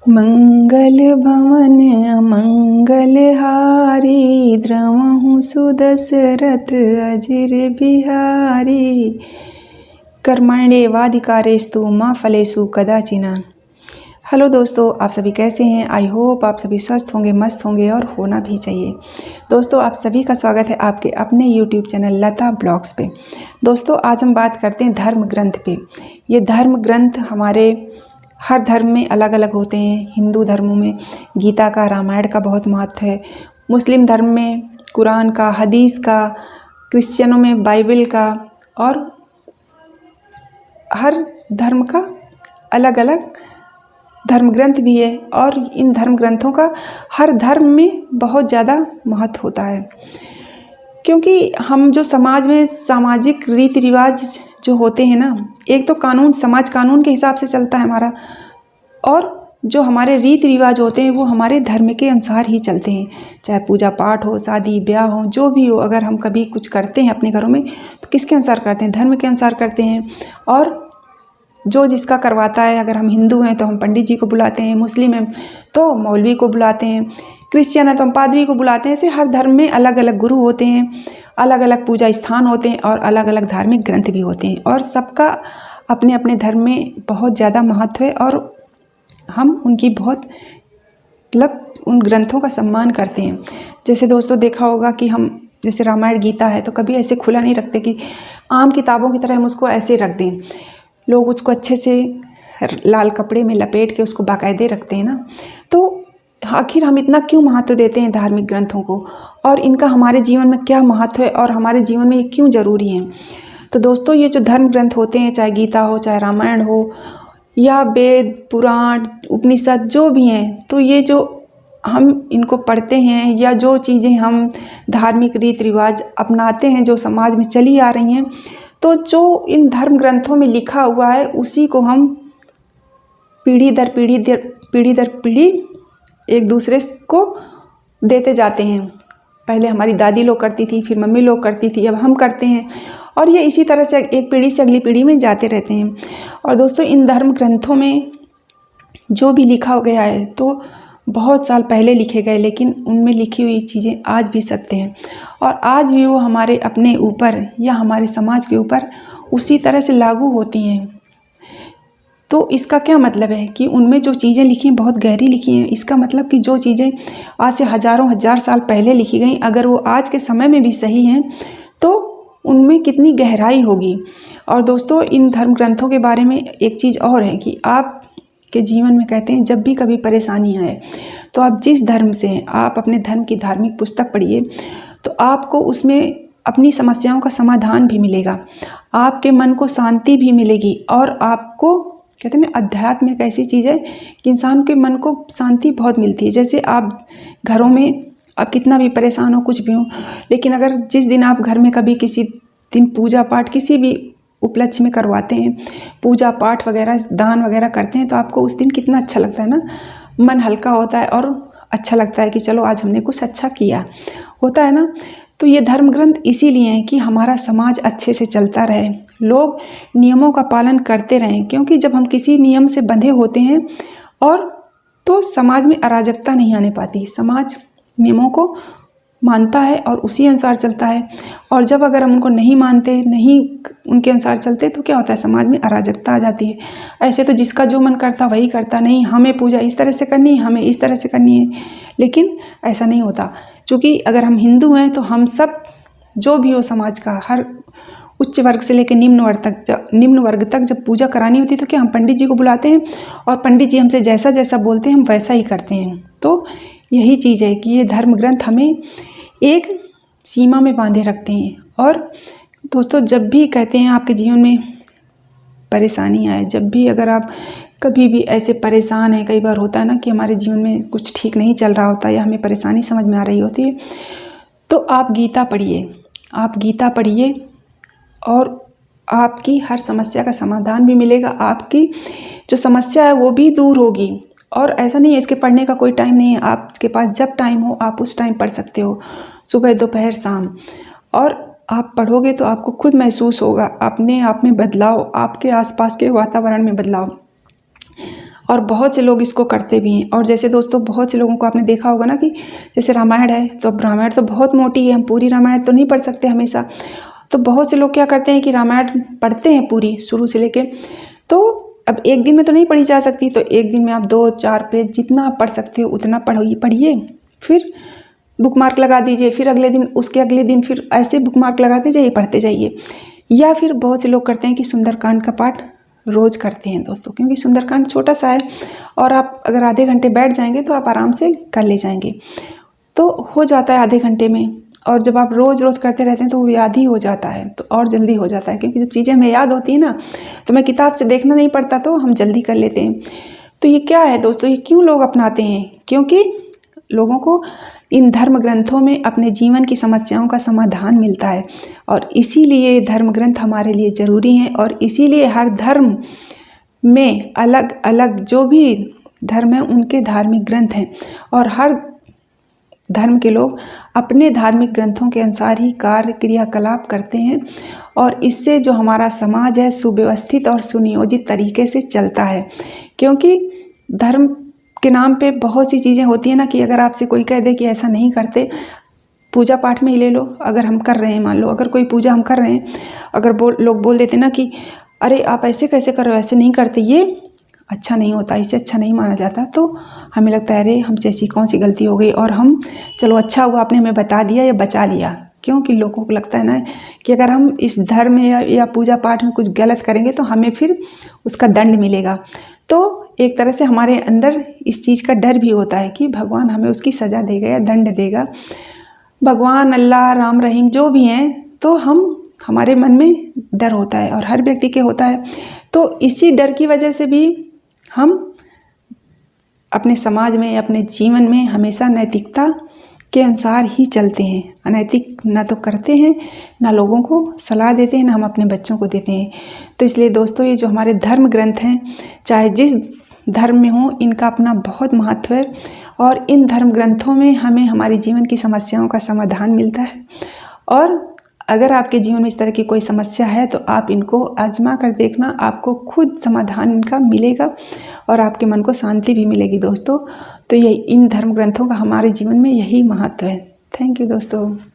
मंगल भवन अमंगल हारी, द्रवहु सुदशरथ अजिर बिहारी। कर्मण्येवाधिकारेस्तु मा फलेषु कदाचन। हेलो दोस्तों, आप सभी कैसे हैं? आई होप आप सभी स्वस्थ होंगे, मस्त होंगे और होना भी चाहिए। दोस्तों, आप सभी का स्वागत है आपके अपने यूट्यूब चैनल लता ब्लॉग्स पे। दोस्तों, आज हम बात करते हैं धर्म ग्रंथ पे। ये धर्म ग्रंथ हमारे हर धर्म में अलग अलग होते हैं। हिंदू धर्मों में गीता का, रामायण का बहुत महत्व है। मुस्लिम धर्म में कुरान का, हदीस का, क्रिश्चियनों में बाइबल का, और हर धर्म का अलग अलग धर्म ग्रंथ भी है। और इन धर्म ग्रंथों का हर धर्म में बहुत ज़्यादा महत्व होता है, क्योंकि हम जो समाज में सामाजिक रीति रिवाज जो होते हैं ना, एक तो कानून, समाज कानून के हिसाब से चलता है हमारा, और जो हमारे रीति रिवाज होते हैं वो हमारे धर्म के अनुसार ही चलते हैं। चाहे पूजा पाठ हो, शादी ब्याह हो, जो भी हो, अगर हम कभी कुछ करते हैं अपने घरों में तो किसके अनुसार करते हैं? धर्म के अनुसार करते हैं। और जो जिसका करवाता है, अगर हम हिंदू हैं तो हम पंडित जी को बुलाते हैं, मुस्लिम हैं तो मौलवी को बुलाते हैं, क्रिश्चियन है तो हम पादरी को बुलाते हैं। ऐसे हर धर्म में अलग अलग गुरु होते हैं, अलग अलग पूजा स्थान होते हैं और अलग अलग धार्मिक ग्रंथ भी होते हैं। और सबका अपने अपने धर्म में बहुत ज़्यादा महत्व है और हम उनकी बहुत उन ग्रंथों का सम्मान करते हैं। जैसे दोस्तों देखा होगा कि हम जैसे रामायण गीता है तो कभी ऐसे खुला नहीं रखते कि आम किताबों की तरह हम उसको ऐसे रख दें। लोग उसको अच्छे से लाल कपड़े में लपेट के उसको बाकायदे रखते हैं ना। तो आखिर हम इतना क्यों महत्व देते हैं धार्मिक ग्रंथों को, और इनका हमारे जीवन में क्या महत्व है और हमारे जीवन में ये क्यों ज़रूरी हैं? तो दोस्तों, ये जो धर्म ग्रंथ होते हैं, चाहे गीता हो, चाहे रामायण हो, या वेद, पुराण, उपनिषद जो भी हैं, तो ये जो हम इनको पढ़ते हैं या जो चीज़ें हम धार्मिक रीति रिवाज अपनाते हैं जो समाज में चली आ रही हैं, तो जो इन धर्म ग्रंथों में लिखा हुआ है उसी को हम पीढ़ी दर पीढ़ी एक दूसरे को देते जाते हैं। पहले हमारी दादी लोग करती थी, फिर मम्मी लोग करती थी, अब हम करते हैं, और ये इसी तरह से एक पीढ़ी से अगली पीढ़ी में जाते रहते हैं। और दोस्तों, इन धर्म ग्रंथों में जो भी लिखा गया है तो बहुत साल पहले लिखे गए, लेकिन उनमें लिखी हुई चीज़ें आज भी सत्य हैं और आज भी वो हमारे अपने ऊपर या हमारे समाज के ऊपर उसी तरह से लागू होती हैं। तो इसका क्या मतलब है कि उनमें जो चीज़ें लिखी हैं बहुत गहरी लिखी हैं। इसका मतलब कि जो चीज़ें आज से हज़ारों हजार साल पहले लिखी गई, अगर वो आज के समय में भी सही हैं तो उनमें कितनी गहराई होगी। और दोस्तों, इन धर्म ग्रंथों के बारे में एक चीज़ और है कि आप के जीवन में कहते हैं जब भी कभी परेशानी आए तो आप जिस धर्म से हैं, आप अपने धर्म की धार्मिक पुस्तक पढ़िए, तो आपको उसमें अपनी समस्याओं का समाधान भी मिलेगा, आपके मन को शांति भी मिलेगी। और आपको कहते हैं अध्यात्म एक ऐसी चीज़ है कि इंसान के मन को शांति बहुत मिलती है। जैसे आप घरों में आप कितना भी परेशान हो, कुछ भी हो, लेकिन अगर जिस दिन आप घर में कभी किसी दिन पूजा पाठ किसी भी उपलक्ष्य में करवाते हैं, पूजा पाठ वगैरह, दान वगैरह करते हैं, तो आपको उस दिन कितना अच्छा लगता है ना, मन हल्का होता है और अच्छा लगता है कि चलो आज हमने कुछ अच्छा किया, होता है ना। तो ये धर्म ग्रंथ इसीलिए हैं कि हमारा समाज अच्छे से चलता रहे, लोग नियमों का पालन करते रहें, क्योंकि जब हम किसी नियम से बंधे होते हैं और तो समाज में अराजकता नहीं आने पाती। समाज नियमों को मानता है और उसी अनुसार चलता है, और जब अगर हम उनको नहीं मानते, नहीं उनके अनुसार चलते, तो क्या होता है, समाज में अराजकता आ जाती है। ऐसे तो जिसका जो मन करता वही करता, नहीं हमें पूजा इस तरह से करनी है, हमें इस तरह से करनी है, लेकिन ऐसा नहीं होता। क्योंकि अगर हम हिंदू हैं तो हम सब जो भी हो समाज का, हर उच्च वर्ग से लेकर निम्न वर्ग तक जब पूजा करानी होती है तो क्या हम पंडित जी को बुलाते हैं, और पंडित जी हमसे जैसा जैसा बोलते हैं हम वैसा ही करते हैं। तो यही चीज़ है कि ये धर्म ग्रंथ हमें एक सीमा में बांधे रखते हैं। और दोस्तों, जब भी कहते हैं आपके जीवन में परेशानी आए, जब भी अगर आप कभी भी ऐसे परेशान हैं, कई बार होता है ना कि हमारे जीवन में कुछ ठीक नहीं चल रहा होता या हमें परेशानी समझ में आ रही होती है, तो आप गीता पढ़िए, आप गीता पढ़िए और आपकी हर समस्या का समाधान भी मिलेगा, आपकी जो समस्या है वो भी दूर होगी। और ऐसा नहीं है इसके पढ़ने का कोई टाइम नहीं है, आपके पास जब टाइम हो आप उस टाइम पढ़ सकते हो, सुबह दोपहर शाम। और आप पढ़ोगे तो आपको खुद महसूस होगा अपने आप में बदलाव, आपके आसपास के वातावरण में बदलाव। और बहुत से लोग इसको करते भी हैं। और जैसे दोस्तों बहुत से लोगों को आपने देखा होगा ना कि जैसे रामायण है, तो अब रामायण तो बहुत मोटी है, हम पूरी रामायण तो नहीं पढ़ सकते हमेशा। तो बहुत से लोग क्या करते हैं कि रामायण पढ़ते हैं पूरी शुरू से लेके, तो अब एक दिन में तो नहीं पढ़ी जा सकती, तो एक दिन में आप 2-4 पेज जितना आप पढ़ सकते हो उतना पढ़िए, फिर बुक मार्क लगा दीजिए, फिर अगले दिन उसके अगले दिन फिर ऐसे बुक मार्क लगाते जाइए, पढ़ते जाइए। या फिर बहुत से लोग करते हैं कि सुंदरकांड का पाठ रोज़ करते हैं दोस्तों, क्योंकि सुंदरकांड छोटा सा है और आप अगर आधे घंटे बैठ जाएंगे तो आप आराम से कर ले जाएंगे, तो हो जाता है आधे घंटे में। और जब आप रोज़ रोज़ करते रहते हैं तो वो याद ही हो जाता है, तो और जल्दी हो जाता है, क्योंकि जब चीज़ें हमें याद होती है ना, तो मैं किताब से देखना नहीं पड़ता, तो हम जल्दी कर लेते हैं। तो ये क्या है दोस्तों, ये क्यों लोग अपनाते हैं? क्योंकि लोगों को इन धर्म ग्रंथों में अपने जीवन की समस्याओं का समाधान मिलता है, और इसीलिए धर्म ग्रंथ हमारे लिए ज़रूरी हैं। और इसीलिए हर धर्म में अलग अलग जो भी धर्म है उनके धार्मिक ग्रंथ हैं, और हर धर्म के लोग अपने धार्मिक ग्रंथों के अनुसार ही कार्य क्रियाकलाप करते हैं, और इससे जो हमारा समाज है सुव्यवस्थित और सुनियोजित तरीके से चलता है। क्योंकि धर्म के नाम पे बहुत सी चीज़ें होती हैं ना, कि अगर आपसे कोई कह दे कि ऐसा नहीं करते, पूजा पाठ में ही ले लो, अगर हम कर रहे हैं, मान लो अगर कोई पूजा हम कर रहे हैं, अगर लोग बोल देते ना कि अरे आप ऐसे कैसे कर रहे हो, ऐसे नहीं करते, ये अच्छा नहीं होता, इसे अच्छा नहीं माना जाता, तो हमें लगता है अरे हमसे ऐसी कौन सी गलती हो गई, और हम चलो अच्छा हुआ आपने हमें बता दिया या बचा लिया। क्योंकि लोगों को लगता है ना कि अगर हम इस धर्म में या पूजा पाठ में कुछ गलत करेंगे तो हमें फिर उसका दंड मिलेगा। तो एक तरह से हमारे अंदर इस चीज़ का डर भी होता है कि भगवान हमें उसकी सज़ा देगा या दंड देगा। भगवान, अल्लाह, राम, रहीम जो भी हैं, तो हमारे मन में डर होता है, और हर व्यक्ति के होता है। तो इसी डर की वजह से भी हम अपने समाज में, अपने जीवन में हमेशा नैतिकता के अनुसार ही चलते हैं। अनैतिक ना तो करते हैं, ना लोगों को सलाह देते हैं, ना हम अपने बच्चों को देते हैं। तो इसलिए दोस्तों ये जो हमारे धर्म ग्रंथ हैं, चाहे जिस धर्म में हों, इनका अपना बहुत महत्व है, और इन धर्म ग्रंथों में हमें हमारे जीवन की समस्याओं का समाधान मिलता है। और अगर आपके जीवन में इस तरह की कोई समस्या है तो आप इनको आजमा कर देखना, आपको खुद समाधान इनका मिलेगा और आपके मन को शांति भी मिलेगी दोस्तों। तो ये इन धर्म ग्रंथों का हमारे जीवन में यही महत्व है। थैंक यू दोस्तों।